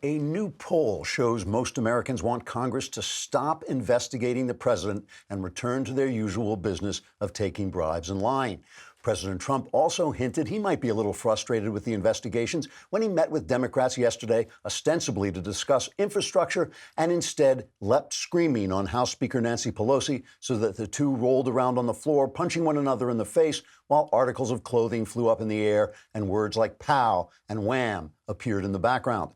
A new poll shows most Americans want Congress to stop investigating the president and return to their usual business of taking bribes and lying. President Trump also hinted he might be a little frustrated with the investigations when he met with Democrats yesterday, ostensibly to discuss infrastructure, and instead leapt screaming on House Speaker Nancy Pelosi so that the two rolled around on the floor, punching one another in the face, while articles of clothing flew up in the air and words like pow and wham appeared in the background.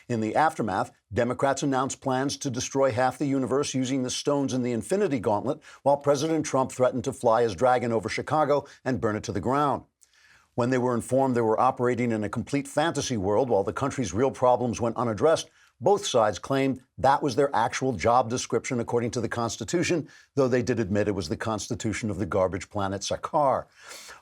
In the aftermath, Democrats announced plans to destroy half the universe using the stones in the Infinity Gauntlet, while President Trump threatened to fly his dragon over Chicago and burn it to the ground. When they were informed they were operating in a complete fantasy world while the country's real problems went unaddressed, both sides claimed that was their actual job description according to the Constitution, though they did admit it was the Constitution of the garbage planet Sakar.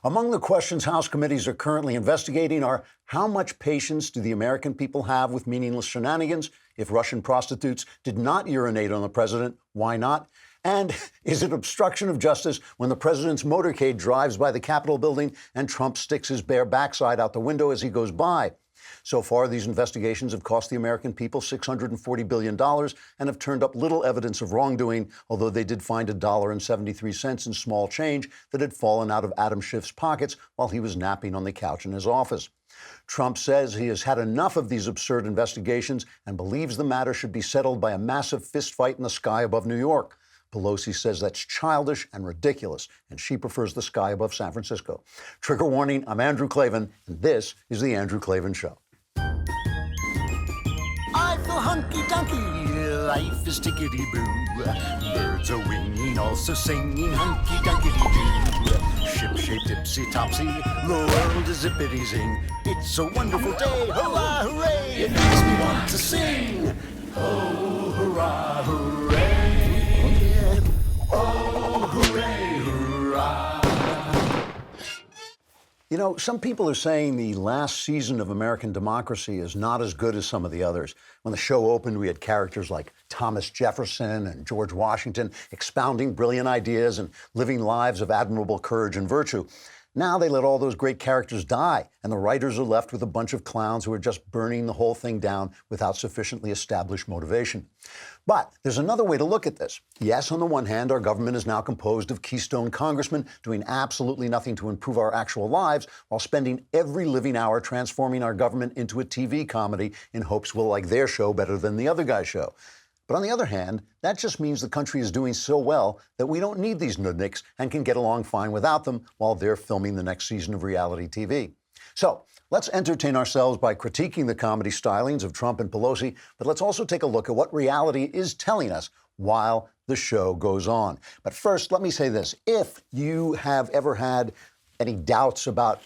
Among the questions House committees are currently investigating are how much patience do the American people have with meaningless shenanigans? If Russian prostitutes did not urinate on the president, why not? And is it obstruction of justice when the president's motorcade drives by the Capitol building and Trump sticks his bare backside out the window as he goes by? So far, these investigations have cost the American people $640 billion and have turned up little evidence of wrongdoing, although they did find $1.73 in small change that had fallen out of Adam Schiff's pockets while he was napping on the couch in his office. Trump says he has had enough of these absurd investigations and believes the matter should be settled by a massive fistfight in the sky above New York. Pelosi says that's childish and ridiculous, and she prefers the sky above San Francisco. Trigger warning, I'm Andrew Klavan, and this is The Andrew Klavan Show. I feel hunky-dunky, life is tickety-boo. Birds are winging, also singing hunky-dunky-doo. Ship-shaped, tipsy-topsy, the world is zippity-zing. It's a wonderful day, hurrah, hooray! It makes me want to sing. Oh, hurrah, hooray! Oh, hooray, hurrah! You know, some people are saying the last season of American Democracy is not as good as some of the others. When the show opened, we had characters like Thomas Jefferson and George Washington expounding brilliant ideas and living lives of admirable courage and virtue. Now they let all those great characters die, and the writers are left with a bunch of clowns who are just burning the whole thing down without sufficiently established motivation. But there's another way to look at this. Yes, on the one hand, our government is now composed of Keystone congressmen doing absolutely nothing to improve our actual lives while spending every living hour transforming our government into a TV comedy in hopes we'll like their show better than the other guy's show. But on the other hand, that just means the country is doing so well that we don't need these nudniks and can get along fine without them while they're filming the next season of reality TV. So let's entertain ourselves by critiquing the comedy stylings of Trump and Pelosi, but let's also take a look at what reality is telling us while the show goes on. But first, let me say this. If you have ever had any doubts about,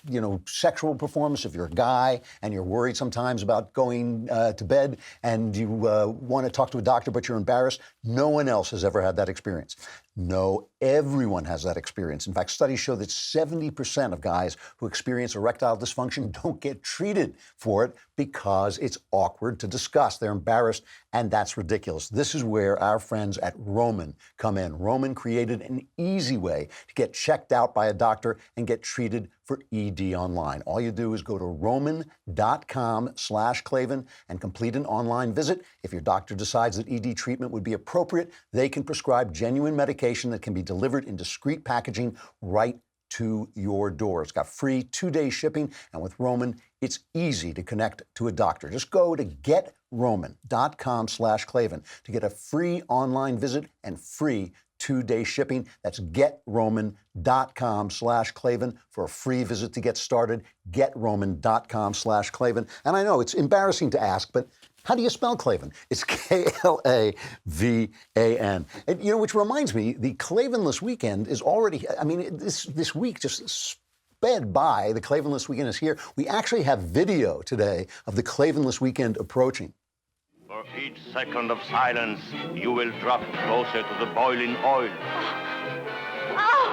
sexual performance, if you're a guy and you're worried sometimes about going to bed and you want to talk to a doctor but you're embarrassed, no one else has ever had that experience. No, everyone has that experience. In fact, studies show that 70% of guys who experience erectile dysfunction don't get treated for it because it's awkward to discuss. They're embarrassed, and that's ridiculous. This is where our friends at Roman come in. Roman created an easy way to get checked out by a doctor and get treated for ED online. All you do is go to roman.com/Klavan and complete an online visit. If your doctor decides that ED treatment would be appropriate, they can prescribe genuine medication that can be delivered in discreet packaging right to your door. It's got free 2-day shipping, and with Roman, it's easy to connect to a doctor. Just go to getroman.com/Klavan to get a free online visit and free 2-day shipping. That's getroman.com/Klavan for a free visit to get started. Getroman.com/Klavan. And I know it's embarrassing to ask, but how do you spell Klavan? It's Klavan. And, which reminds me, the Klavanless weekend is already, this week just sped by. The Klavanless weekend is here. We actually have video today of the Klavanless weekend approaching. For each second of silence, you will drop closer to the boiling oil. Oh!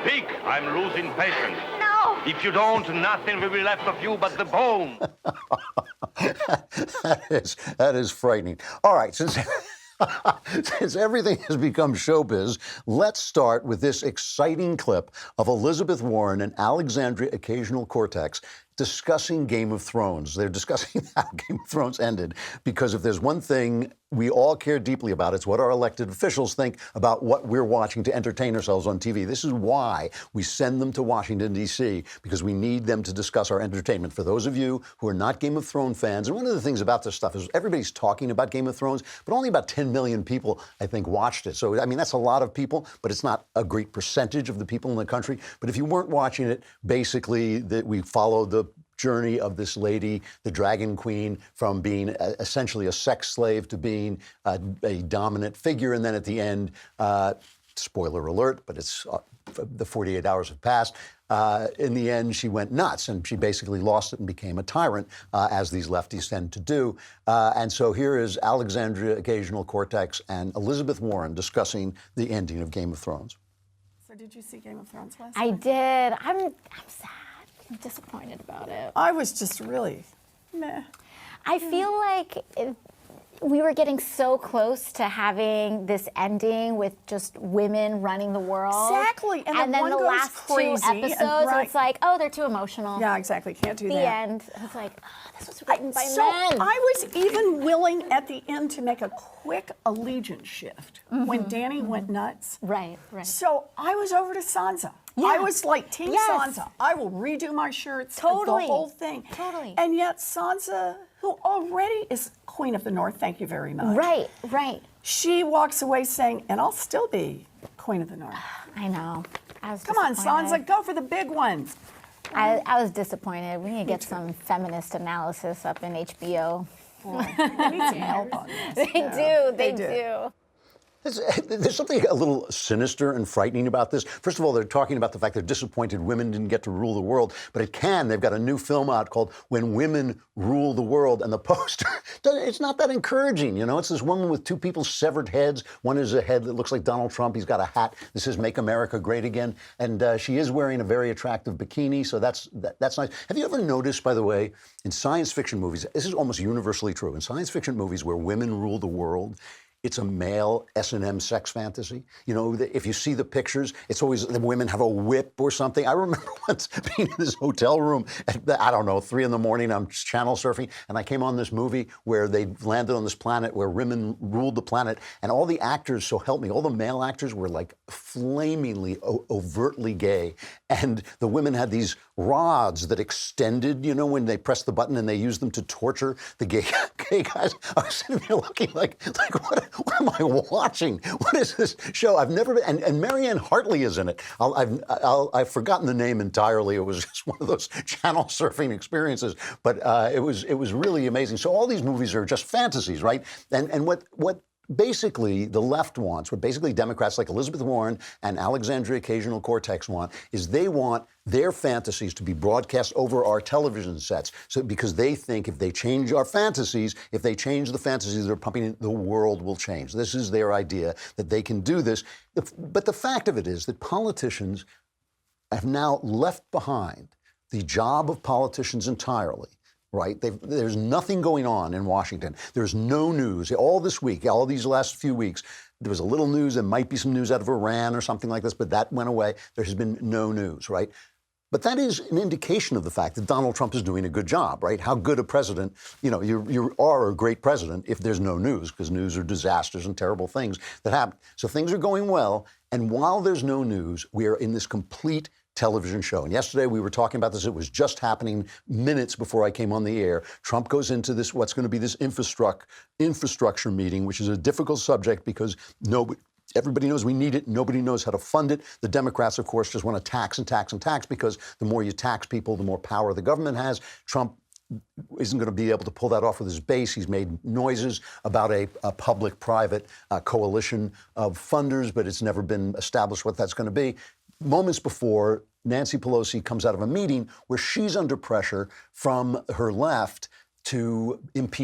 Speak! I'm losing patience. No! If you don't, nothing will be left of you but the bone. That is frightening. All right, since everything has become showbiz, let's start with this exciting clip of Elizabeth Warren and Alexandria Occasional Cortex discussing Game of Thrones. They're discussing how Game of Thrones ended, because if there's one thing we all care deeply about, it's what our elected officials think about what we're watching to entertain ourselves on TV. This is why we send them to Washington, D.C., because we need them to discuss our entertainment. For those of you who are not Game of Thrones fans, and one of the things about this stuff is everybody's talking about Game of Thrones, but only about 10 million people, I think, watched it. So, I mean, that's a lot of people, but it's not a great percentage of the people in the country. But if you weren't watching it, basically, we followed the journey of this lady, the Dragon Queen, from being essentially a sex slave to being a dominant figure. And then at the end, spoiler alert, but it's the 48 hours have passed. In the end, she went nuts, and she basically lost it and became a tyrant, as these lefties tend to do. And so here is Alexandria Ocasio-Cortez and Elizabeth Warren discussing the ending of Game of Thrones. So did you see Game of Thrones last I night? did. I'm sad. I'm disappointed about it. I was just really meh. I feel like we were getting so close to having this ending with just women running the world. Exactly. And then one the goes last crazy, two episodes, right. it's like, oh, they're too emotional. Yeah, exactly. Can't do The that. end. It's like, oh, this was written by So men. I was even willing at the end to make a quick allegiance shift when Danny went nuts. Right, right. So I was over to Sansa. Yeah. I was like Team Yes. Sansa. I will redo my shirts, Totally. the whole thing. Totally. And yet Sansa, who already is Queen of the North, thank you very much. Right, right. She walks away saying, and I'll still be Queen of the North. I know. I was Come on, disappointed. Sansa, go for the big ones. I was disappointed. We need to get some feminist analysis up in HBO. Boy, they need some help on this. They do. There's something a little sinister and frightening about this. First of all, they're talking about the fact they're disappointed women didn't get to rule the world, but it can. They've got a new film out called When Women Rule the World, and the poster, it's not that encouraging. You know, it's this woman with two people's severed heads. One is a head that looks like Donald Trump. He's got a hat that says Make America Great Again, and she is wearing a very attractive bikini, so that's nice. Have you ever noticed, by the way, in science fiction movies, this is almost universally true, in science fiction movies where women rule the world, it's a male S&M sex fantasy. You know, if you see the pictures, it's always the women have a whip or something. I remember once being in this hotel room at, I don't know, 3 a.m, I'm channel surfing, and I came on this movie where they landed on this planet where women ruled the planet, and all the actors, so help me, all the male actors were like flamingly, overtly gay, and the women had these rods that extended, you know, when they pressed the button and they used them to torture the gay guys. I was sitting there looking like what am I watching? What is this show? I've never been, and Marianne Hartley is in it. I've forgotten the name entirely. It was just one of those channel surfing experiences, but it was really amazing. So all these movies are just fantasies, right? And what basically the left wants, what basically Democrats like Elizabeth Warren and Alexandria Ocasio-Cortez want, is they want their fantasies to be broadcast over our television sets. So because they think if they change our fantasies, if they change the fantasies they're pumping in, the world will change. This is their idea that they can do this. But the fact of it is that politicians have now left behind the job of politicians entirely. Right? There's nothing going on in Washington. There's no news. All this week, all these last few weeks, there was a little news. There might be some news out of Iran or something like this, but that went away. There has been no news, right? But that is an indication of the fact that Donald Trump is doing a good job, right? How good a president, you know, you are a great president if there's no news, because news are disasters and terrible things that happen. So things are going well. And while there's no news, we are in this complete television show. And yesterday we were talking about this. It was just happening minutes before I came on the air. Trump goes into this, what's going to be this infrastructure meeting, which is a difficult subject because everybody knows we need it. Nobody knows how to fund it. The Democrats, of course, just want to tax and tax and tax, because the more you tax people, the more power the government has. Trump isn't going to be able to pull that off with his base. He's made noises about a public-private coalition of funders, but it's never been established what that's going to be. Moments before, Nancy Pelosi comes out of a meeting where she's under pressure from her left to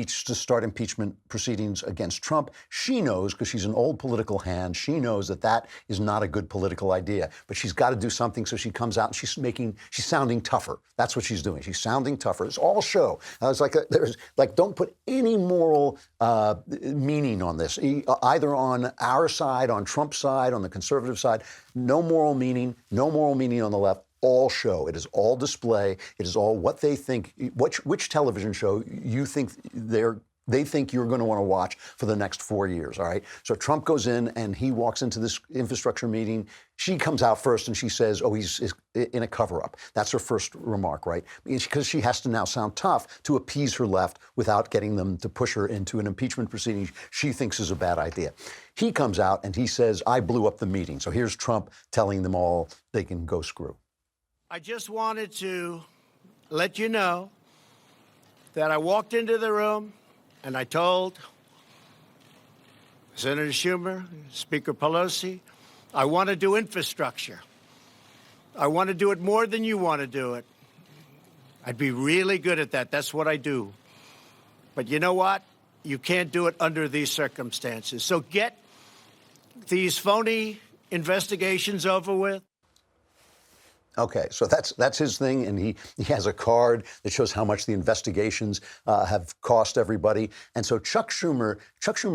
start impeachment proceedings against Trump. She knows, because she's an old political hand, she knows that that is not a good political idea. But she's got to do something, so she comes out and she's sounding tougher. That's what she's doing. She's sounding tougher. It's all show. Don't put any moral meaning on this, either on our side, on Trump's side, on the conservative side. No moral meaning on the left. all show. It is all display. It is all what they think, which television show you think they think you're going to want to watch for the next 4 years, all right? So Trump goes in and he walks into this infrastructure meeting. She comes out first and she says, oh, he's in a cover-up. That's her first remark, right? Because she has to now sound tough to appease her left without getting them to push her into an impeachment proceeding she thinks is a bad idea. He comes out and he says, I blew up the meeting. So here's Trump telling them all they can go screw. I just wanted to let you know that I walked into the room and I told Senator Schumer, Speaker Pelosi, I want to do infrastructure. I want to do it more than you want to do it. I'd be really good at that. That's what I do. But you know what? You can't do it under these circumstances. So get these phony investigations over with. Okay, so that's his thing, and he has a card that shows how much the investigations have cost everybody. And so Chuck Schumer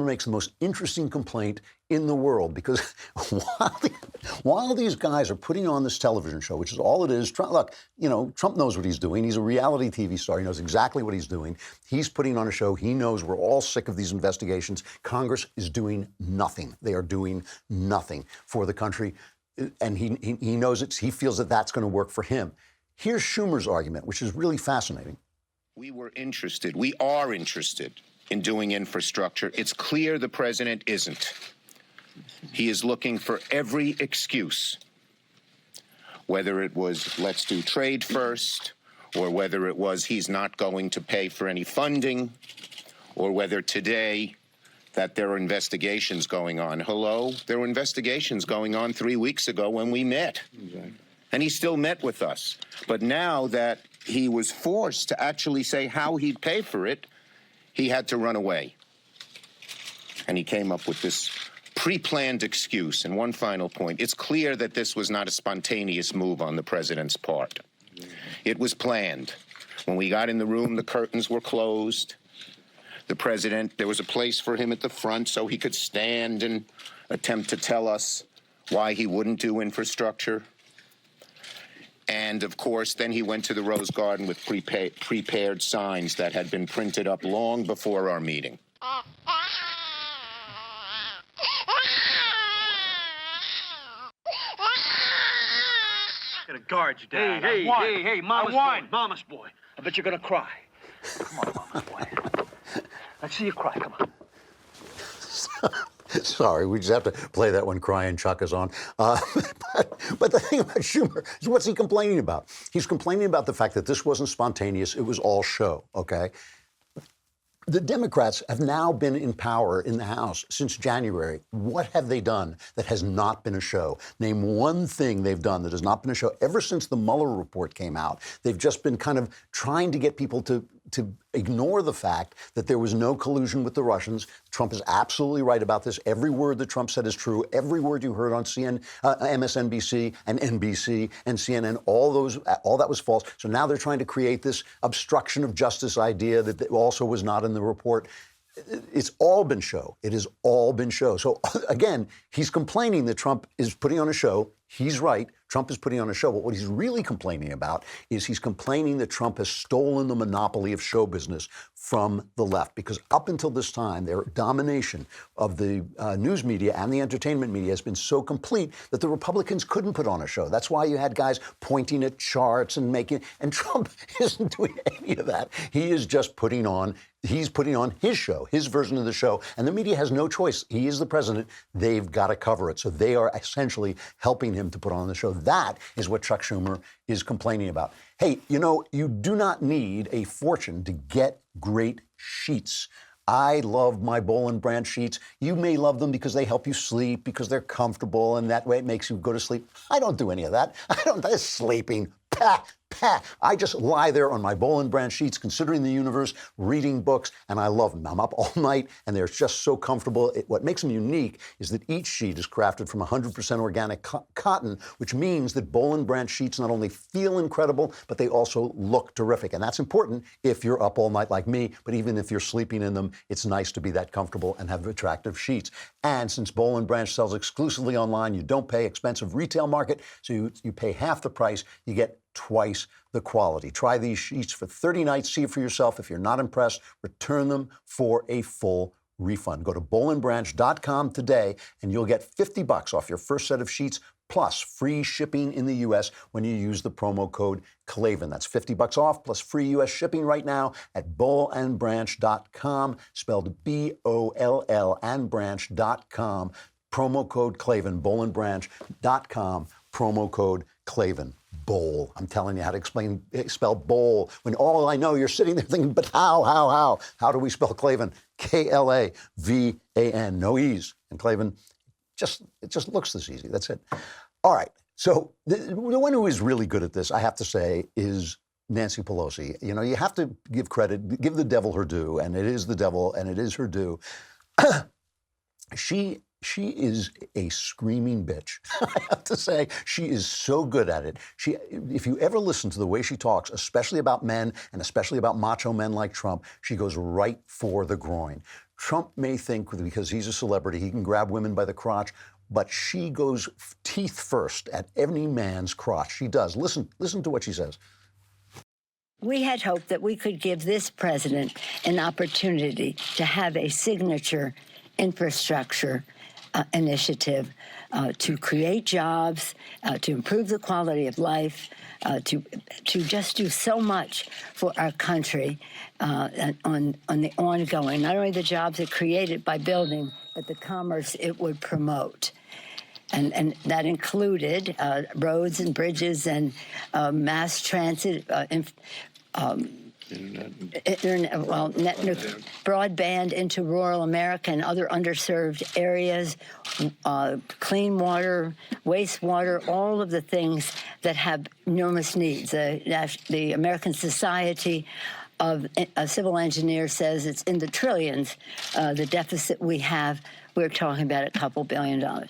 makes the most interesting complaint in the world, because while these guys are putting on this television show, which is all it is, Trump knows what he's doing. He's a reality TV star. He knows exactly what he's doing. He's putting on a show. He knows we're all sick of these investigations. Congress is doing nothing. They are doing nothing for the country. And he knows it. He feels that that's going to work for him. Here's Schumer's argument, which is really fascinating. We are interested in doing infrastructure. It's clear the president isn't. He is looking for every excuse, whether it was let's do trade first, or whether it was he's not going to pay for any funding, or whether today that there are investigations going on. Hello? There were investigations going on 3 weeks ago when we met. Exactly. And he still met with us. But now that he was forced to actually say how he'd pay for it, he had to run away. And he came up with this pre-planned excuse. And one final point. It's clear that this was not a spontaneous move on the president's part. It was planned. When we got in the room, the curtains were closed. The president, there was a place for him at the front so he could stand and attempt to tell us why he wouldn't do infrastructure. And, of course, then he went to the Rose Garden with prepared signs that had been printed up long before our meeting. I'm gonna guard you, Dad. Hey, Mama's boy. I bet you're gonna cry. Come on, Mama's boy. Let's see you cry, come on. Sorry, we just have to play that when Crying Chuck is on. But the thing about Schumer is, what's he complaining about? He's complaining about the fact that this wasn't spontaneous. It was all show, okay? The Democrats have now been in power in the House since January. What have they done that has not been a show? Name one thing they've done that has not been a show. Ever since the Mueller report came out, they've just been kind of trying to get people to ignore the fact that there was no collusion with the Russians. Trump is absolutely right about this. Every word that Trump said is true. Every word you heard on MSNBC and NBC and CNN, all that was false. So now they're trying to create this obstruction of justice idea that also was not in the report. It's all been show. It has all been show. So again, he's complaining that Trump is putting on a show. He's right. Trump is putting on a show. But what he's really complaining about is he's complaining that Trump has stolen the monopoly of show business from the left. Because up until this time, their domination of the news media and the entertainment media has been so complete that the Republicans couldn't put on a show. That's why you had guys pointing at charts and and Trump isn't doing any of that. He is just putting on his show, his version of the show. And the media has no choice. He is the president. They've got to cover it. So they are essentially helping him to put on the show. That is what Chuck Schumer is complaining about. Hey, you do not need a fortune to get great sheets. I love my Boll & Branch sheets. You may love them because they help you sleep, because they're comfortable, and that way it makes you go to sleep. I don't do any of that. That's sleeping. I just lie there on my Boll and Branch sheets, considering the universe, reading books, and I love them. I'm up all night, and they're just so comfortable. What makes them unique is that each sheet is crafted from 100% organic cotton, which means that Boll and Branch sheets not only feel incredible, but they also look terrific. And that's important if you're up all night like me, but even if you're sleeping in them, it's nice to be that comfortable and have attractive sheets. And since Boll and Branch sells exclusively online, you don't pay expensive retail market, so you pay half the price, you get twice the quality. Try these sheets for 30 nights, see it for yourself. If you're not impressed, return them for a full refund. Go to bollandbranch.com today and you'll get $50 off your first set of sheets plus free shipping in the U.S. when you use the promo code Klavan. That's $50 off plus free U.S. shipping right now at bollandbranch.com, spelled B-O-L-L and branch.com. Promo code Klavan, bollandbranch.com, promo code Klavan. Bowl. I'm telling you how to spell bowl. When all I know, you're sitting there thinking, but how? How do we spell Klavan? K-L-A-V-A-N. No E's. And Klavan, it just looks this easy. That's it. All right. So the one who is really good at this, I have to say, is Nancy Pelosi. You know, you have to give credit, give the devil her due, and it is the devil, and it is her due. She is a screaming bitch. I have to say, she is so good at it. If you ever listen to the way she talks, especially about men and especially about macho men like Trump, she goes right for the groin. Trump may think because he's a celebrity, he can grab women by the crotch, but she goes teeth first at any man's crotch. She does. Listen to what she says. We had hoped that we could give this president an opportunity to have a signature infrastructure initiative to create jobs, to improve the quality of life, to just do so much for our country on the ongoing, not only the jobs it created by building, but the commerce it would promote. And that included roads and bridges and mass transit, broadband into rural America and other underserved areas, clean water, wastewater, all of the things that have enormous needs. The American Society of Civil Engineers says it's in the trillions, the deficit we have. We're talking about a couple $2 billion.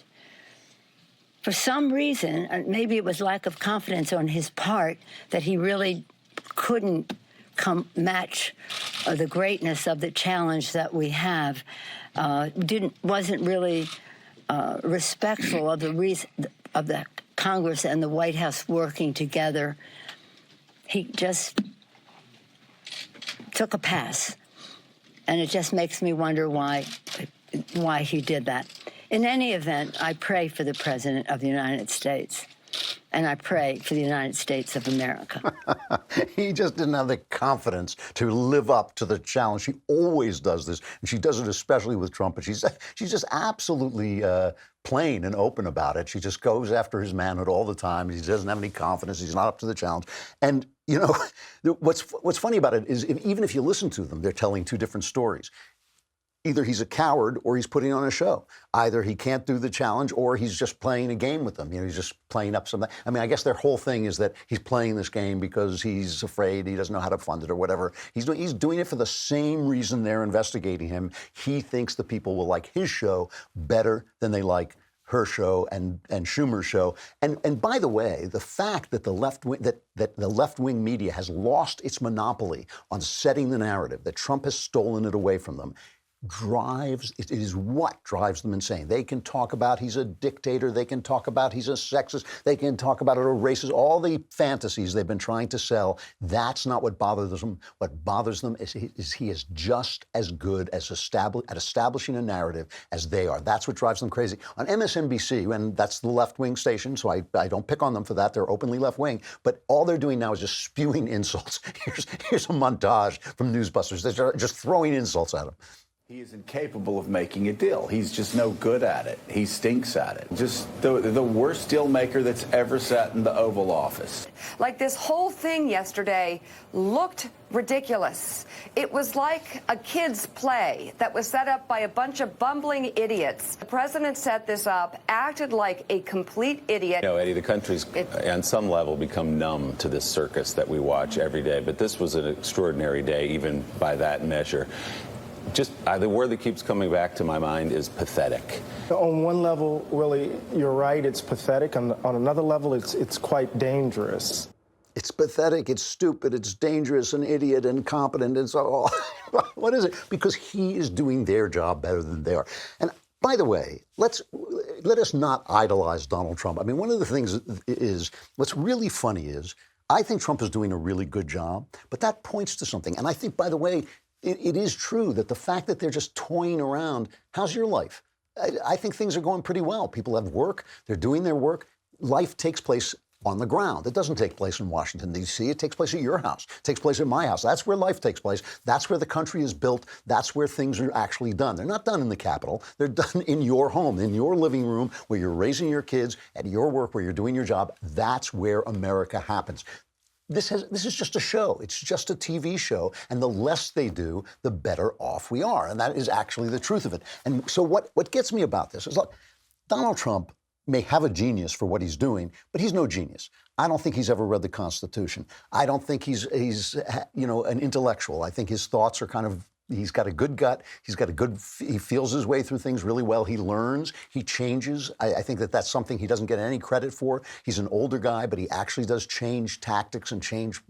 For some reason, maybe it was lack of confidence on his part that he really couldn't match the greatness of the challenge that we have, wasn't really respectful of the Congress and the White House working together. He just took a pass, and it just makes me wonder why he did that. In any event, I pray for the President of the United States. And I pray for the United States of America. He just didn't have the confidence to live up to the challenge. She always does this, and she does it especially with Trump. But she's just absolutely plain and open about it. She just goes after his manhood all the time. He doesn't have any confidence. He's not up to the challenge. And you know, what's funny about it is even if you listen to them, they're telling two different stories. Either he's a coward or he's putting on a show. Either he can't do the challenge or he's just playing a game with them. You know, he's just playing up something. I mean, I guess their whole thing is that he's playing this game because he's afraid, he doesn't know how to fund it or whatever. He's doing it for the same reason they're investigating him. He thinks the people will like his show better than they like her show and Schumer's show. And by the way, the fact that the left-wing media has lost its monopoly on setting the narrative, that Trump has stolen it away from them, it is what drives them insane. They can talk about he's a dictator, they can talk about he's a sexist, they can talk about it a racist, all the fantasies they've been trying to sell. That's not what bothers them. What bothers them is he is just as good as establishing a narrative as they are. That's what drives them crazy. On MSNBC, and that's the left-wing station, so I don't pick on them for that. They're openly left-wing, but all they're doing now is just spewing insults. Here's a montage from Newsbusters. They're just throwing insults at him. He is incapable of making a deal. He's just no good at it. He stinks at it. Just the worst deal maker that's ever sat in the Oval Office. Like, this whole thing yesterday looked ridiculous. It was like a kid's play that was set up by a bunch of bumbling idiots. The president set this up, acted like a complete idiot. You know, Eddie, the country's on some level become numb to this circus that we watch every day. But this was an extraordinary day, even by that measure. Just the word that keeps coming back to my mind is pathetic. On one level, Willie, you're right, it's pathetic. On another level, it's quite dangerous. It's pathetic, it's stupid, it's dangerous, an idiot, incompetent, and so on. What is it? Because he is doing their job better than they are. And by the way, let us not idolize Donald Trump. I mean, one of the things is, what's really funny is, I think Trump is doing a really good job, but that points to something. And I think, by the way, it is true that the fact that they're just toying around, how's your life? I think things are going pretty well. People have work. They're doing their work. Life takes place on the ground. It doesn't take place in Washington, D.C. It takes place at your house. It takes place at my house. That's where life takes place. That's where the country is built. That's where things are actually done. They're not done in the Capitol. They're done in your home, in your living room, where you're raising your kids, at your work, where you're doing your job. That's where America happens. This is just a show. It's just a TV show. And the less they do, the better off we are. And that is actually the truth of it. And so what gets me about this is, look, Donald Trump may have a genius for what he's doing, but he's no genius. I don't think he's ever read the Constitution. I don't think he's an intellectual. I think his thoughts are kind of, he's got a good gut. He feels his way through things really well. He learns, he changes. I think that's something he doesn't get any credit for. He's an older guy, but he actually does change tactics and change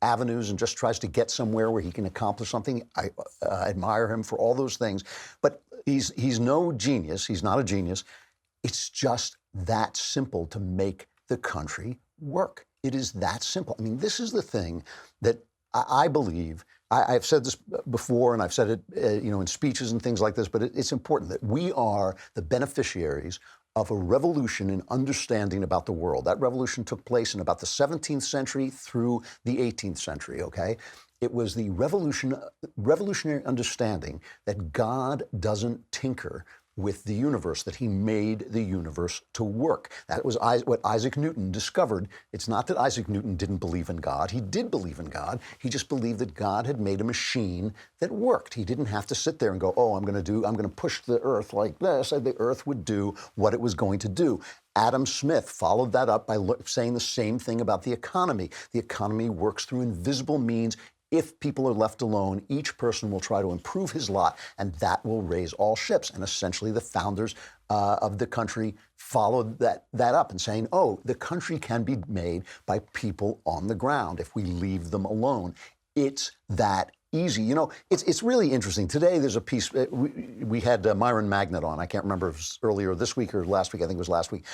avenues and just tries to get somewhere where he can accomplish something. I admire him for all those things. But he's no genius. He's not a genius. It's just that simple to make the country work. It is that simple. I mean, this is the thing that I believe. I've said this before, and I've said it, in speeches and things like this, but it's important that we are the beneficiaries of a revolution in understanding about the world. That revolution took place in about the 17th century through the 18th century, okay? It was the revolutionary understanding that God doesn't tinker with the universe, that he made the universe to work. That was what Isaac Newton discovered. It's not that Isaac Newton didn't believe in God. He did believe in God. He just believed that God had made a machine that worked. He didn't have to sit there and go, oh, I'm going to push the earth like this, and the earth would do what it was going to do. Adam Smith followed that up by saying the same thing about the economy. The economy works through invisible means. If people are left alone, each person will try to improve his lot, and that will raise all ships. And essentially, the founders of the country followed that up and saying, oh, the country can be made by people on the ground if we leave them alone. It's that easy. It's really interesting. Today, there's a piece, we had Myron Magnet on. I can't remember if it was earlier this week or last week. I think it was last week.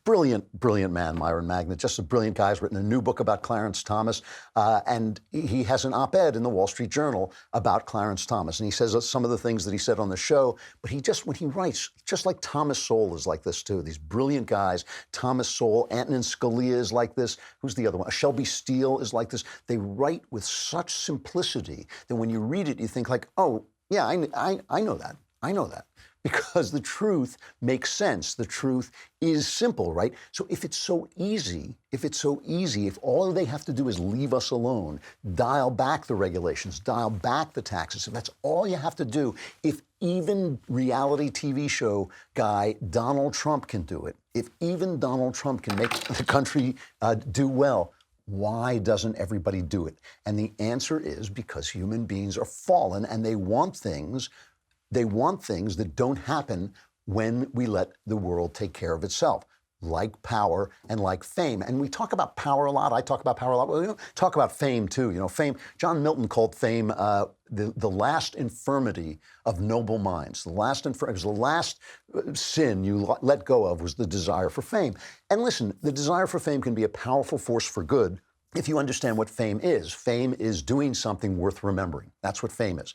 Brilliant man, Myron Magnet. Just a brilliant guy. He's written a new book about Clarence Thomas. And he has an op-ed in the Wall Street Journal about Clarence Thomas. And he says some of the things that he said on the show. But when he writes, just like Thomas Sowell is like this, too. These brilliant guys. Thomas Sowell, Antonin Scalia is like this. Who's the other one? Shelby Steele is like this. They write with such simplicity that when you read it, you think like, oh, yeah, I know that. I know that. Because the truth makes sense. The truth is simple, right? So if it's so easy, if all they have to do is leave us alone, dial back the regulations, dial back the taxes, if that's all you have to do, if even reality TV show guy Donald Trump can do it, if even Donald Trump can make the country do well, why doesn't everybody do it? And the answer is because human beings are fallen and they want things that don't happen when we let the world take care of itself, like power and like fame. And we talk about power a lot. I talk about power a lot. We talk about fame, too. Fame. John Milton called fame the last infirmity of noble minds. The last sin you let go of was the desire for fame. And listen, the desire for fame can be a powerful force for good if you understand what fame is. Fame is doing something worth remembering. That's what fame is.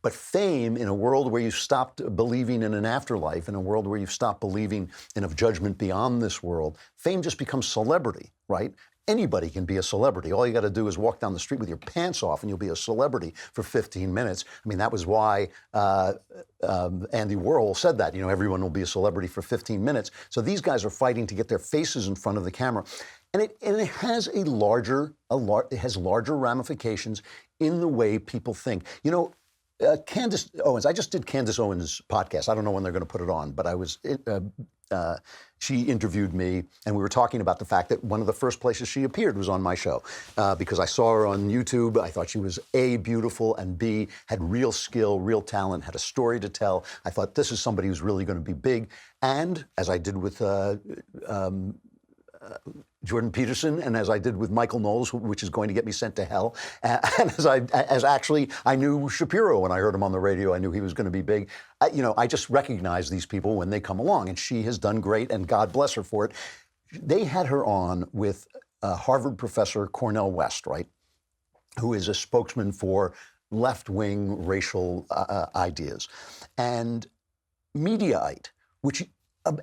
But fame, in a world where you've stopped believing in an afterlife, in a world where you've stopped believing in a judgment beyond this world, fame just becomes celebrity, right? Anybody can be a celebrity. All you got to do is walk down the street with your pants off and you'll be a celebrity for 15 minutes. I mean, that was why Andy Warhol said that, everyone will be a celebrity for 15 minutes. So these guys are fighting to get their faces in front of the camera. And it has it has larger ramifications in the way people think. Candace Owens, I just did Candace Owens' podcast. I don't know when they're going to put it on, but she interviewed me, and we were talking about the fact that one of the first places she appeared was on my show, because I saw her on YouTube. I thought she was A, beautiful, and B, had real skill, real talent, had a story to tell. I thought this is somebody who's really going to be big. And as I did with Jordan Peterson, and as I did with Michael Knowles, which is going to get me sent to hell, and as actually I knew Shapiro when I heard him on the radio. I knew he was going to be big. I just recognize these people when they come along, and she has done great, and God bless her for it. They had her on with Harvard professor Cornel West, right, who is a spokesman for left-wing racial ideas, and Mediaite, which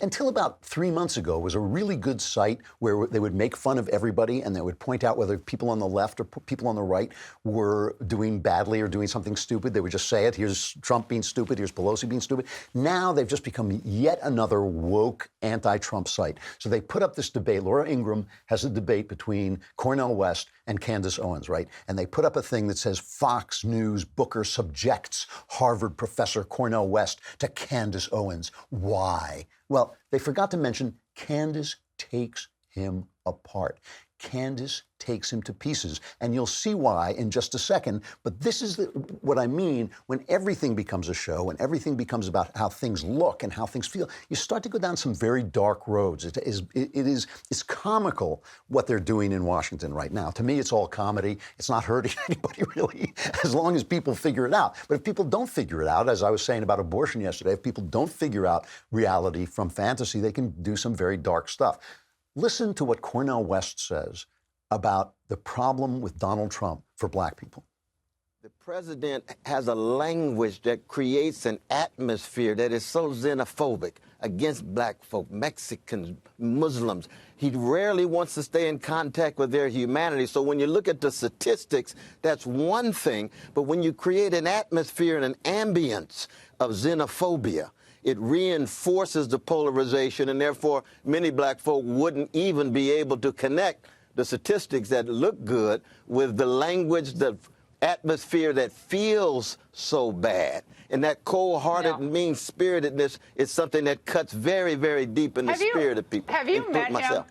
until about 3 months ago was a really good site where they would make fun of everybody and they would point out whether people on the left or people on the right were doing badly or doing something stupid. They would just say it. Here's Trump being stupid. Here's Pelosi being stupid. Now they've just become yet another woke anti-Trump site. So they put up this debate. Laura Ingraham has a debate between Cornel West and Candace Owens, right? And they put up a thing that says Fox News Booker subjects Harvard professor Cornel West to Candace Owens. Why? Well, they forgot to mention Candace takes him apart. Candace takes him to pieces. And you'll see why in just a second. But this is what I mean when everything becomes a show and everything becomes about how things look and how things feel. You start to go down some very dark roads. It's comical what they're doing in Washington right now. To me, it's all comedy. It's not hurting anybody really, as long as people figure it out. But if people don't figure it out, as I was saying about abortion yesterday, if people don't figure out reality from fantasy, they can do some very dark stuff. Listen to what Cornel West says about the problem with Donald Trump for black people. The president has a language that creates an atmosphere that is so xenophobic against black folk, Mexicans, Muslims. He rarely wants to stay in contact with their humanity. So when you look at the statistics, that's one thing. But when you create an atmosphere and an ambience of xenophobia, it reinforces the polarization, and therefore many black folk wouldn't even be able to connect the statistics that look good with the language, the atmosphere that feels so bad. And that cold-hearted, mean-spiritedness is something that cuts very, very deep in the spirit of people. Have you met him?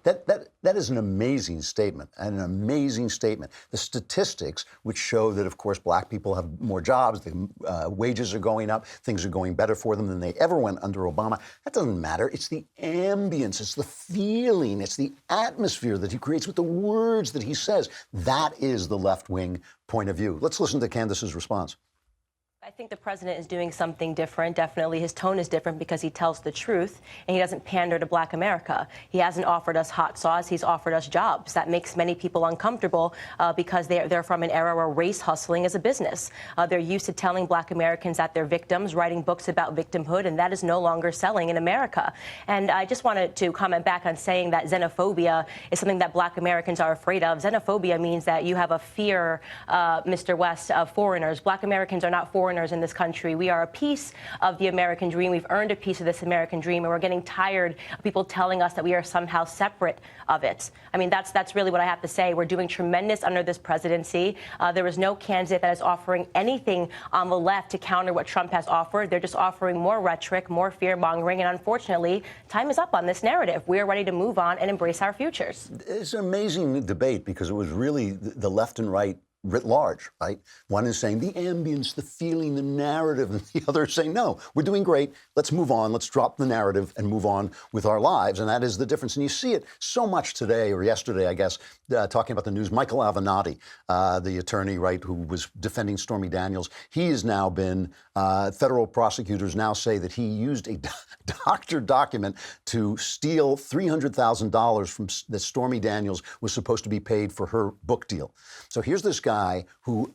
That is an amazing statement, and an amazing statement. The statistics, which show that, of course, black people have more jobs, the wages are going up, things are going better for them than they ever went under Obama. That doesn't matter. It's the ambience, it's the feeling, it's the atmosphere that he creates with the words that he says. That is the left-wing point of view. Let's listen to Candace's response. I think the president is doing something different. Definitely his tone is different because he tells the truth and he doesn't pander to black America. He hasn't offered us hot sauce. He's offered us jobs. That makes many people uncomfortable because they're from an era where race hustling is a business. They're used to telling black Americans that they're victims, writing books about victimhood, and that is no longer selling in America. And I just wanted to comment back on saying that xenophobia is something that black Americans are afraid of. Xenophobia means that you have a fear, Mr. West, of foreigners. Black Americans are not foreigners in this country. We are a piece of the American dream. We've earned a piece of this American dream, and we're getting tired of people telling us that we are somehow separate of it. I mean, that's really what I have to say. We're doing tremendous under this presidency. There is no candidate that is offering anything on the left to counter what Trump has offered. They're just offering more rhetoric, more fear-mongering, and unfortunately, time is up on this narrative. We are ready to move on and embrace our futures. It's an amazing debate because it was really the left and right writ large, right? One is saying the ambience, the feeling, the narrative, and the other is saying, no, we're doing great. Let's move on. Let's drop the narrative and move on with our lives. And that is the difference. And you see it so much today or yesterday, I guess, talking about the news. Michael Avenatti, the attorney, right, who was defending Stormy Daniels, he has now been, federal prosecutors now say that he used a doctored document to steal $300,000 from that Stormy Daniels was supposed to be paid for her book deal. So here's this guy who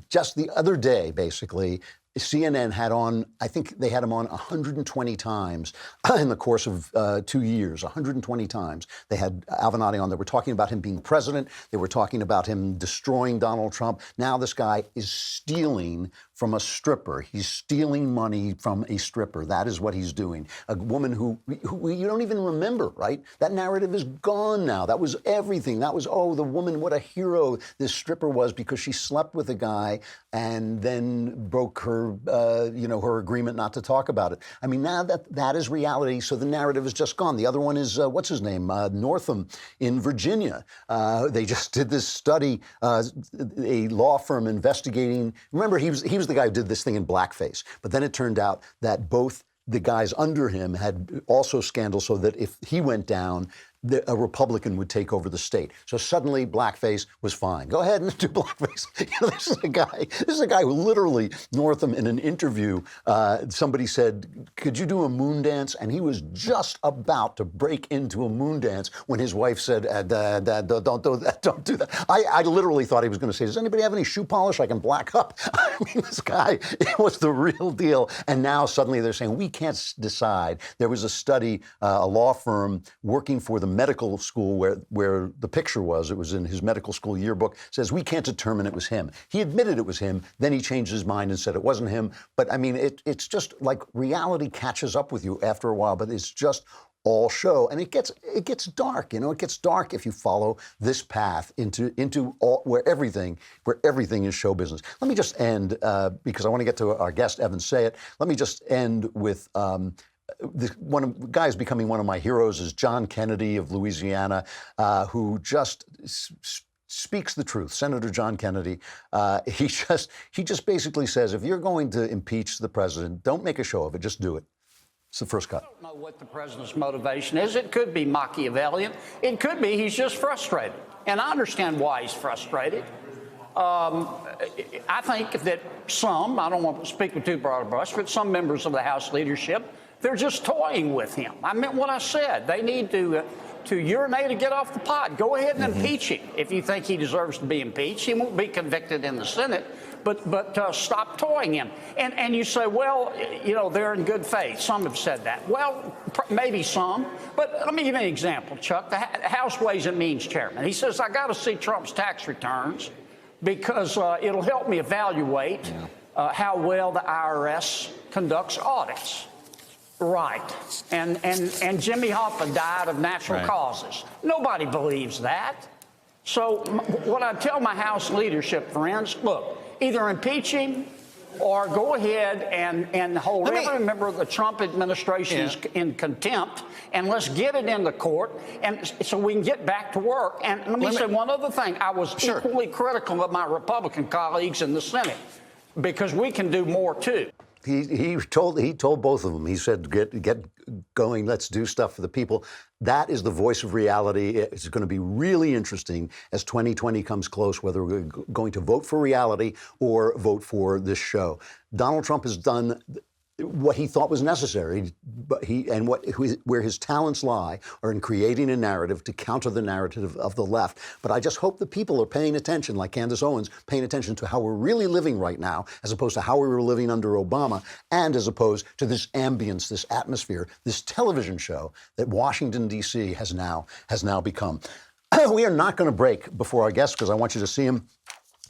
just the other day, basically, CNN had on, I think they had him on 120 times in the course of 2 years, 120 times. They had Avenatti on. They were talking about him being president. They were talking about him destroying Donald Trump. Now this guy is stealing from a stripper. He's stealing money from a stripper. That is what he's doing. A woman who you don't even remember, right? That narrative is gone now. That was everything. That was, oh, the woman, what a hero this stripper was because she slept with a guy and then broke her, her agreement not to talk about it. I mean, now that is reality. So the narrative is just gone. The other one is, what's his name? Northam in Virginia. They just did this study, a law firm investigating. Remember, he was the guy who did this thing in blackface. But then it turned out that both the guys under him had also scandals so that if he went down, a Republican would take over the state. So suddenly blackface was fine. Go ahead and do blackface. This is a guy who literally, Northam, in an interview, somebody said, could you do a moon dance? And he was just about to break into a moon dance when his wife said, don't do that, don't do that. I literally thought he was going to say, does anybody have any shoe polish I can black up? I mean, this guy, it was the real deal. And now suddenly they're saying, we can't decide. There was a study, a law firm working for the medical school where the picture was, it was in his medical school yearbook, says we can't determine it was him. He admitted it was him, then he changed his mind and said it wasn't him. But I mean, it's just like reality catches up with you after a while, but it's just all show. And it gets dark, it gets dark if you follow this path into where everything is show business. Let me just end, because I want to get to our guest, Evan Sayet. Let me just end with one of the guys becoming one of my heroes is John Kennedy of Louisiana, who just speaks the truth. Senator John Kennedy, he just basically says, if you're going to impeach the president, don't make a show of it, just do it. It's the first cut. I don't know what the president's motivation is. It could be Machiavellian. It could be he's just frustrated. And I understand why he's frustrated. I think that some, I don't want to speak with too broad a brush, but some members of the House leadership, they're just toying with him. I meant what I said. They need to urinate and get off the pot. Go ahead and impeach him. If you think he deserves to be impeached, he won't be convicted in the Senate. But stop toying him. And you say, well, they're in good faith. Some have said that. Well, maybe some. But let me give you an example, Chuck. The House Ways and Means chairman, he says, I got to see Trump's tax returns because it'll help me evaluate how well the IRS conducts audits. Right. And Jimmy Hoffa died of natural causes. Nobody believes that. So what I tell my House leadership friends, look, either impeach him or go ahead and hold every member of the Trump administration in contempt, and let's get it in the court, and so we can get back to work. And let me say one other thing. I was equally critical of my Republican colleagues in the Senate because we can do more, too. He told both of them. He said, get going. Let's do stuff for the people. That is the voice of reality. It's going to be really interesting as 2020 comes close, whether we're going to vote for reality or vote for this show. Donald Trump has done what he thought was necessary, but where his talents lie are in creating a narrative to counter the narrative of the left. But I just hope the people are paying attention, like Candace Owens, paying attention to how we're really living right now, as opposed to how we were living under Obama, and as opposed to this ambience, this atmosphere, this television show that Washington, D.C. has now become. We are not going to break before our guest because I want you to see him.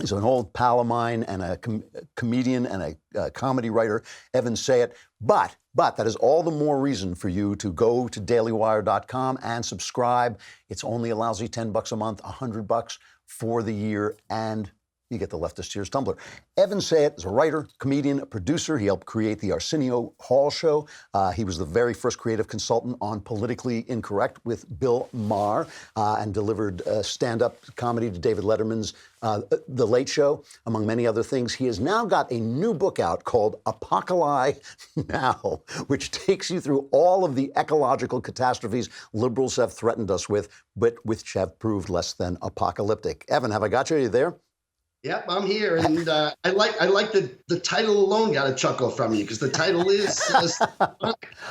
He's an old pal of mine and a comedian and a comedy writer, Evan Sayet. But that is all the more reason for you to go to dailywire.com and subscribe. It's only a lousy $10 a month, $100 for the year, and you get the Leftist Tears tumbler. Evan Sayet is a writer, comedian, a producer. He helped create the Arsenio Hall Show. He was the very first creative consultant on Politically Incorrect with Bill Maher and delivered stand-up comedy to David Letterman's The Late Show, among many other things. He has now got a new book out called Apocalypse Now, which takes you through all of the ecological catastrophes liberals have threatened us with, but which have proved less than apocalyptic. Evan, have I got you? Are you there? Yep, I'm here, and I like the title alone got a chuckle from you because the title is.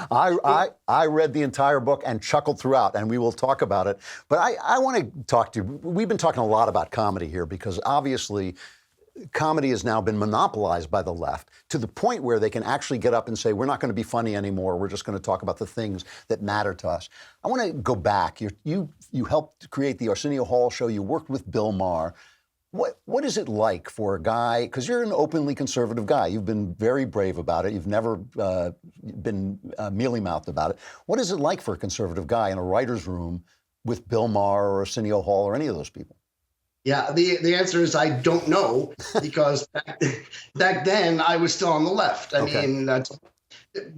I read the entire book and chuckled throughout, and we will talk about it. But I want to talk to you. We've been talking a lot about comedy here because obviously comedy has now been monopolized by the left to the point where they can actually get up and say, we're not going to be funny anymore. We're just going to talk about the things that matter to us. I want to go back. You helped create the Arsenio Hall show. You worked with Bill Maher. What is it like for a guy, because you're an openly conservative guy. You've been very brave about it. You've never been mealy-mouthed about it. What is it like for a conservative guy in a writer's room with Bill Maher or Arsenio Hall or any of those people? Yeah, the answer is I don't know, because back then I was still on the left. I mean,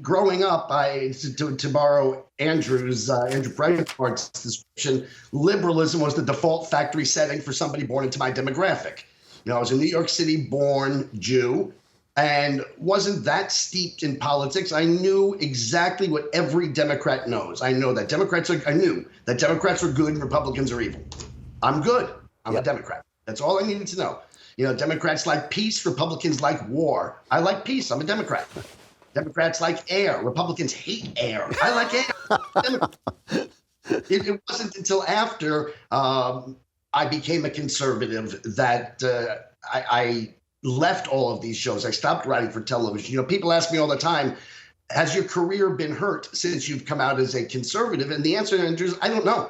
growing up, to borrow Andrew Breitbart's description, liberalism was the default factory setting for somebody born into my demographic. I was a New York City born Jew and wasn't that steeped in politics. I knew exactly what every Democrat knows. I knew that Democrats are good and Republicans are evil. I'm good. I'm a Democrat. That's all I needed to know. Democrats like peace, Republicans like war. I like peace. I'm a Democrat. Democrats like air. Republicans hate air. I like air. It wasn't until after I became a conservative that I left all of these shows. I stopped writing for television. People ask me all the time, has your career been hurt since you've come out as a conservative? And the answer, Andrew, is I don't know.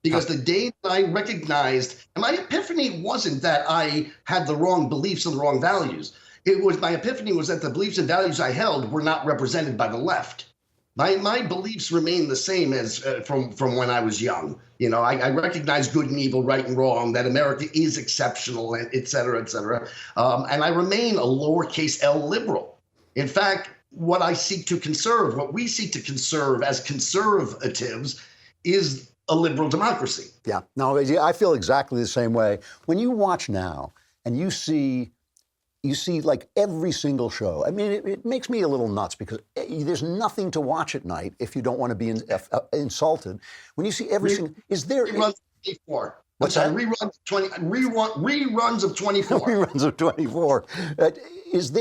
Because the day that I recognized, and my epiphany wasn't that I had the wrong beliefs and the wrong values. My epiphany was that the beliefs and values I held were not represented by the left. My beliefs remain the same as from when I was young. I recognize good and evil, right and wrong, that America is exceptional, et cetera, et cetera. And I remain a lowercase L liberal. In fact, what we seek to conserve as conservatives is a liberal democracy. Yeah, no, I feel exactly the same way. When you watch now and you see like every single show, I mean, it makes me a little nuts because there's nothing to watch at night if you don't want to be insulted. When you see every single, is there reruns of 24? What's that? Reruns of 24. Reruns of 24. Is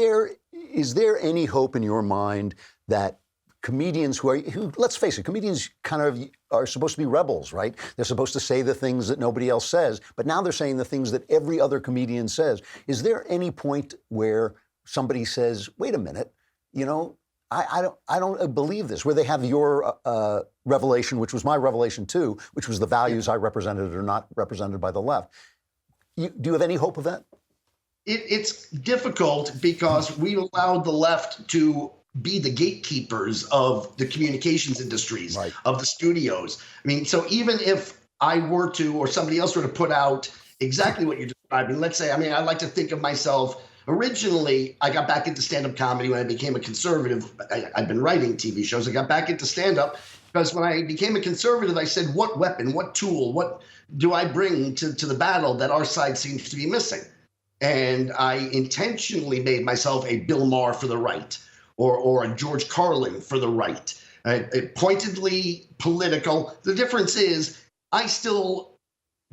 there any hope in your mind that comedians who, let's face it, comedians kind of are supposed to be rebels, right? They're supposed to say the things that nobody else says, but now they're saying the things that every other comedian says. Is there any point where somebody says, wait a minute, I don't believe this, where they have your revelation, which was my revelation too, which was the values I represented are not represented by the left. Do you have any hope of that? It's difficult because we allowed the left to be the gatekeepers of the communications industries, of the studios. I mean, so even if I were to, or somebody else were to put out exactly what you're describing, let's say, I like to think of myself, originally, I got back into stand-up comedy when I became a conservative. I've been writing TV shows. I got back into stand-up because when I became a conservative, I said, what weapon, what tool, what do I bring to the battle that our side seems to be missing? And I intentionally made myself a Bill Maher for the right, or a George Carlin for the right, pointedly political. The difference is I still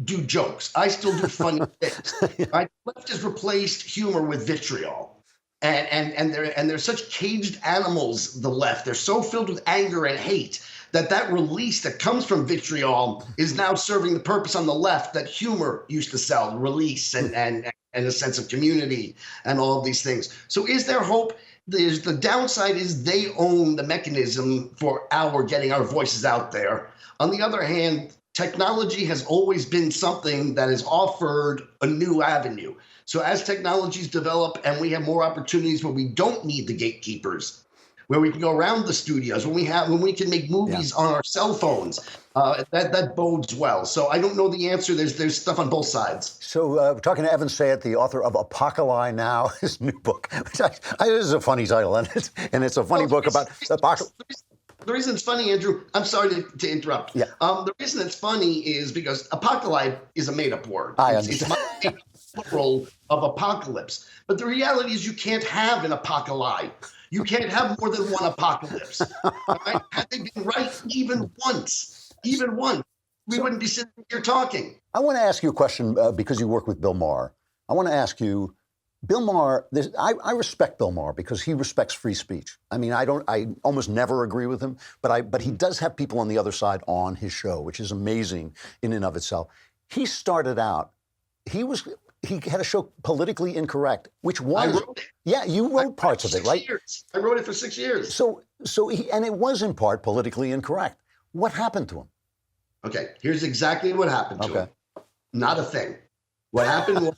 do jokes. I still do funny things. Right? Left has replaced humor with vitriol. And they're such caged animals, the left. They're so filled with anger and hate that release that comes from vitriol is now serving the purpose on the left that humor used to sell, release and a sense of community and all of these things. So is there hope? The downside is they own the mechanism for getting our voices out there. On the other hand, technology has always been something that has offered a new avenue. So as technologies develop and we have more opportunities where we don't need the gatekeepers, where we can go around the studios, when we can make movies on our cell phones, that bodes well. So I don't know the answer. There's stuff on both sides. So we're talking to Evan Sayet, the author of Apocalypse Now, his new book, which this is a funny title, and it's a funny book about apocalypse. The reason it's funny, Andrew, I'm sorry to interrupt. Yeah. The reason it's funny is because apocalypse is a made-up word. It's plural of apocalypse. But the reality is you can't have an apocalypse. You can't have more than one apocalypse. Right? Had they been right even once, we wouldn't be sitting here talking. I want to ask you a question because you work with Bill Maher. I want to ask you, Bill Maher, I respect Bill Maher because he respects free speech. I mean, I almost never agree with him, but he does have people on the other side on his show, which is amazing in and of itself. He started out, he was he had a show, Politically Incorrect, which was... I wrote it. Yeah, you wrote parts of it, right? I wrote it for 6 years. And it was in part politically incorrect. What happened to him? Okay, here's exactly what happened to him. Not a thing. What happened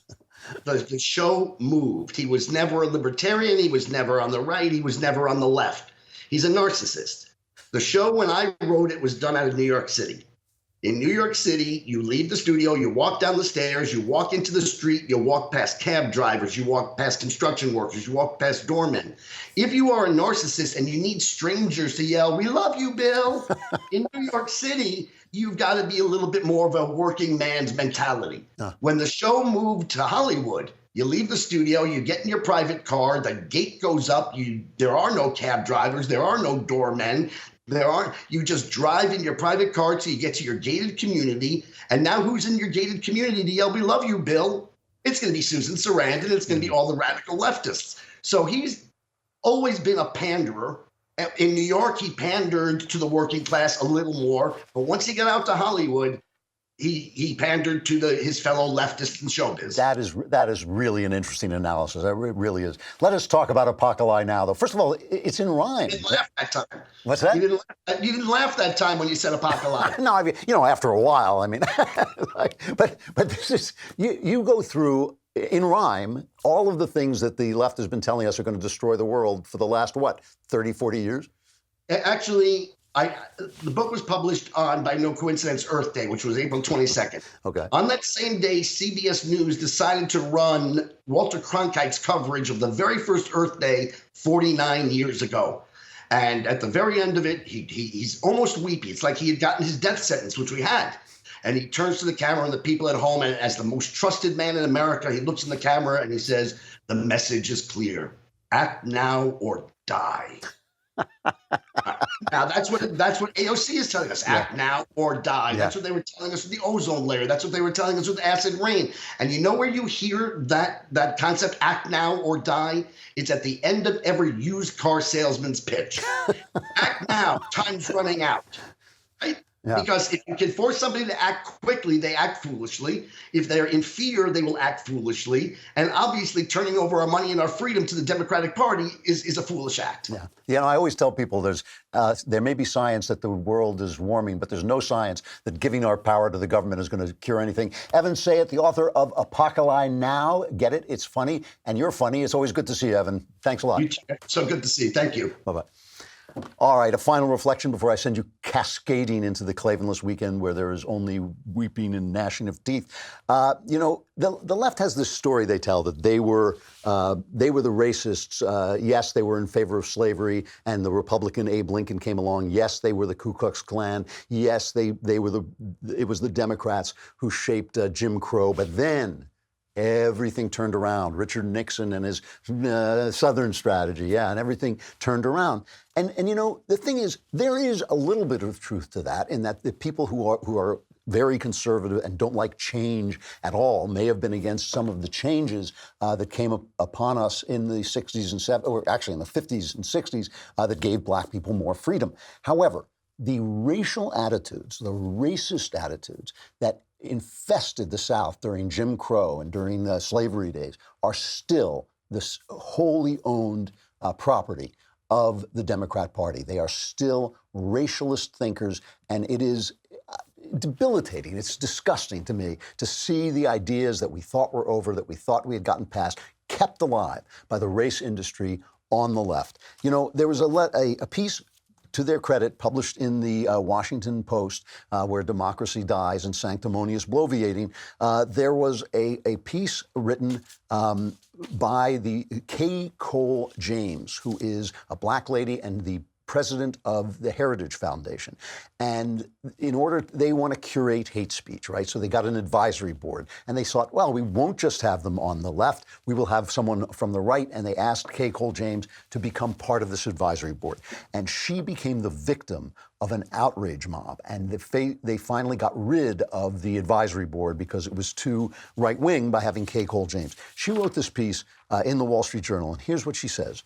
was the show moved. He was never a libertarian. He was never on the right. He was never on the left. He's a narcissist. The show, when I wrote it, was done out of New York City. In New York City, you leave the studio, you walk down the stairs, you walk into the street, you walk past cab drivers, you walk past construction workers, you walk past doormen. If you are a narcissist and you need strangers to yell, "We love you, Bill," in New York City, you've got to be a little bit more of a working man's mentality. When the show moved to Hollywood, you leave the studio, you get in your private car, the gate goes up, there are no cab drivers, there are no doormen. You just drive in your private car till you get to your gated community. And now who's in your gated community to yell, "We love you, Bill"? It's going to be Susan Sarandon. It's going to be all the radical leftists. So he's always been a panderer. In New York, he pandered to the working class a little more. But once he got out to Hollywood, he pandered to his fellow leftists in showbiz. That is really an interesting analysis. It really is. Let us talk about Apocalypse Now, though. First of all, it's in rhyme. You didn't laugh that time. What's that? You didn't laugh that time when you said Apocalypse. No, I mean, after a while, I mean, but this is, you go through, in rhyme, all of the things that the left has been telling us are going to destroy the world for the last, 30, 40 years? Actually, the book was published on, by no coincidence, Earth Day, which was April 22nd. Okay. On that same day, CBS News decided to run Walter Cronkite's coverage of the very first Earth Day 49 years ago. And at the very end of it, he's almost weepy. It's like he had gotten his death sentence, which we had. And he turns to the camera and the people at home, and as the most trusted man in America, he looks in the camera and he says, "The message is clear. Act now or die." Now that's what AOC is telling us. Act now or die. Yeah. That's what they were telling us with the ozone layer. That's what they were telling us with acid rain. And you know where you hear that concept, act now or die? It's at the end of every used car salesman's pitch. Act now, time's running out. Right? Yeah. Because if you can force somebody to act quickly, they act foolishly. If they're in fear, they will act foolishly. And obviously, turning over our money and our freedom to the Democratic Party is a foolish act. Yeah. I always tell people there may be science that the world is warming, but there's no science that giving our power to the government is going to cure anything. Evan Sayet, the author of Apocalypse Now. Get it? It's funny, and you're funny. It's always good to see you, Evan. Thanks a lot. So good to see you. Thank you. Bye-bye. All right, a final reflection before I send you cascading into the Klavanless weekend where there is only weeping and gnashing of teeth. The left has this story they tell that they were the racists. Yes, they were in favor of slavery, and the Republican Abe Lincoln came along. Yes, they were the Ku Klux Klan. Yes, it was the Democrats who shaped Jim Crow. But then everything turned around. Richard Nixon and his Southern strategy, and everything turned around. And the thing is, there is a little bit of truth to that, in that the people who are very conservative and don't like change at all may have been against some of the changes that came upon us in the 60s and 70s, or actually in the 50s and 60s, that gave black people more freedom. However, the racial attitudes, the racist attitudes that infested the South during Jim Crow and during the slavery days are still this wholly owned property of the Democrat Party. They are still racialist thinkers, and it is debilitating. It's disgusting to me to see the ideas that we thought were over, that we thought we had gotten past, kept alive by the race industry on the left. There was a piece, to their credit, published in the Washington Post, where democracy dies and sanctimonious bloviating. There was a piece written by the Kay Cole James, who is a black lady and the president of the Heritage Foundation. And they want to curate hate speech, right? So they got an advisory board, and they thought, well, we won't just have them on the left, we will have someone from the right. And they asked Kay Cole James to become part of this advisory board. And she became the victim of an outrage mob. And they finally got rid of the advisory board because it was too right-wing by having Kay Cole James. She wrote this piece in the Wall Street Journal, and here's what she says.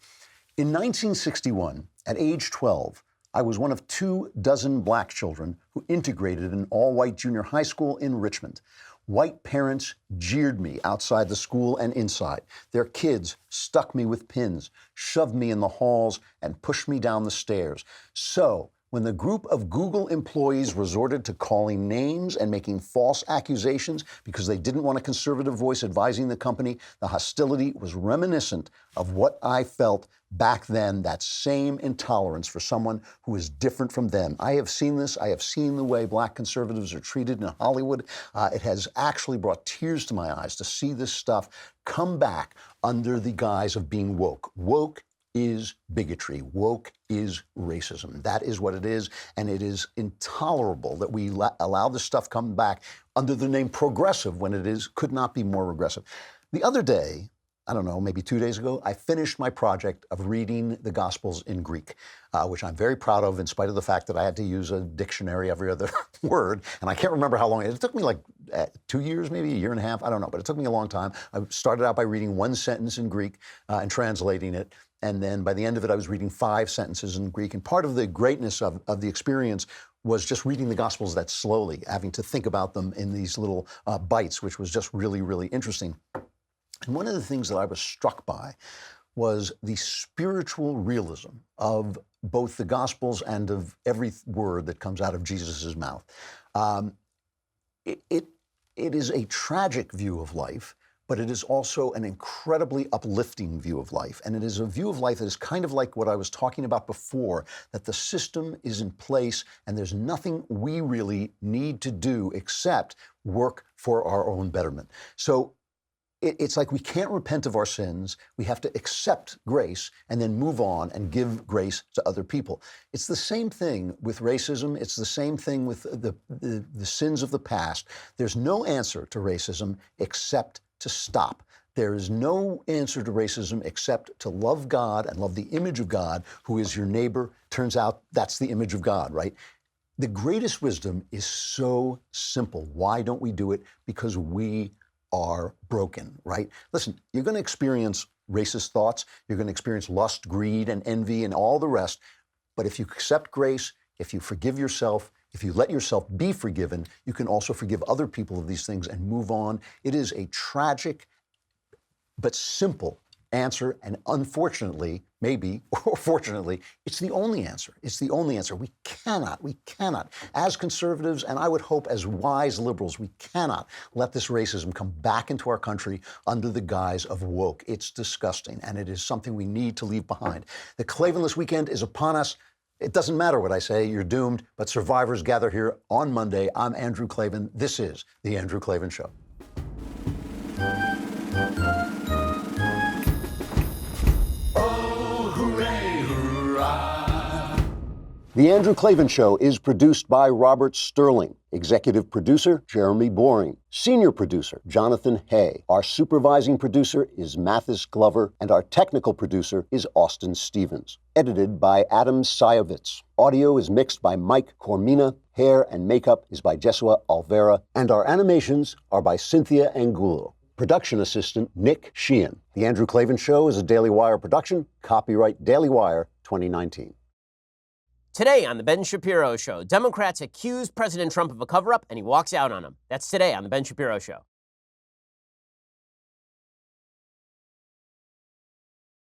In 1961, at age 12, I was one of 24 black children who integrated in an all-white junior high school in Richmond. White parents jeered me outside the school and inside. Their kids stuck me with pins, shoved me in the halls, and pushed me down the stairs. So, when the group of Google employees resorted to calling names and making false accusations because they didn't want a conservative voice advising the company, the hostility was reminiscent of what I felt back then, that same intolerance for someone who is different from them. I have seen this. I have seen the way black conservatives are treated in Hollywood. It has actually brought tears to my eyes to see this stuff come back under the guise of being woke. Woke is bigotry. Woke is racism. That is what it is, and it is intolerable that we allow this stuff come back under the name progressive when it could not be more regressive. The other day, I don't know, maybe 2 days ago, I finished my project of reading the Gospels in Greek, which I'm very proud of in spite of the fact that I had to use a dictionary every other word. And I can't remember how long. It took me like 2 years, maybe a year and a half. I don't know, but it took me a long time. I started out by reading one sentence in Greek and translating it. And then by the end of it, I was reading 5 sentences in Greek. And part of the greatness of the experience was just reading the Gospels that slowly, having to think about them in these little bites, which was just really, really interesting. And one of the things that I was struck by was the spiritual realism of both the Gospels and of every word that comes out of Jesus' mouth. It is a tragic view of life, but it is also an incredibly uplifting view of life. And it is a view of life that is kind of like what I was talking about before, that the system is in place and there's nothing we really need to do except work for our own betterment. So it's like we can't repent of our sins. We have to accept grace and then move on and give grace to other people. It's the same thing with racism. It's the same thing with the sins of the past. There's no answer to racism except to stop. There is no answer to racism except to love God and love the image of God, who is your neighbor. Turns out that's the image of God, right? The greatest wisdom is so simple. Why don't we do it? Because we are broken, right? Listen, you're going to experience racist thoughts. You're going to experience lust, greed, and envy, and all the rest. But if you accept grace, if you forgive yourself, if you let yourself be forgiven, you can also forgive other people of these things and move on. It is a tragic but simple answer, and unfortunately, maybe, or fortunately, it's the only answer. It's the only answer. We cannot, as conservatives, and I would hope as wise liberals, we cannot let this racism come back into our country under the guise of woke. It's disgusting, and it is something we need to leave behind. The Klavanless weekend is upon us. It doesn't matter what I say, you're doomed, but survivors gather here on Monday. I'm Andrew Klavan. This is The Andrew Klavan Show. The Andrew Klavan Show is produced by Robert Sterling. Executive producer, Jeremy Boring. Senior producer, Jonathan Hay. Our supervising producer is Mathis Glover, and our technical producer is Austin Stevens. Edited by Adam Sayevitz. Audio is mixed by Mike Cormina. Hair and makeup is by Jesua Alvera. And our animations are by Cynthia Angulo. Production assistant, Nick Sheehan. The Andrew Klavan Show is a Daily Wire production. Copyright Daily Wire 2019. Today on The Ben Shapiro Show, Democrats accuse President Trump of a cover-up, and he walks out on them. That's today on The Ben Shapiro Show.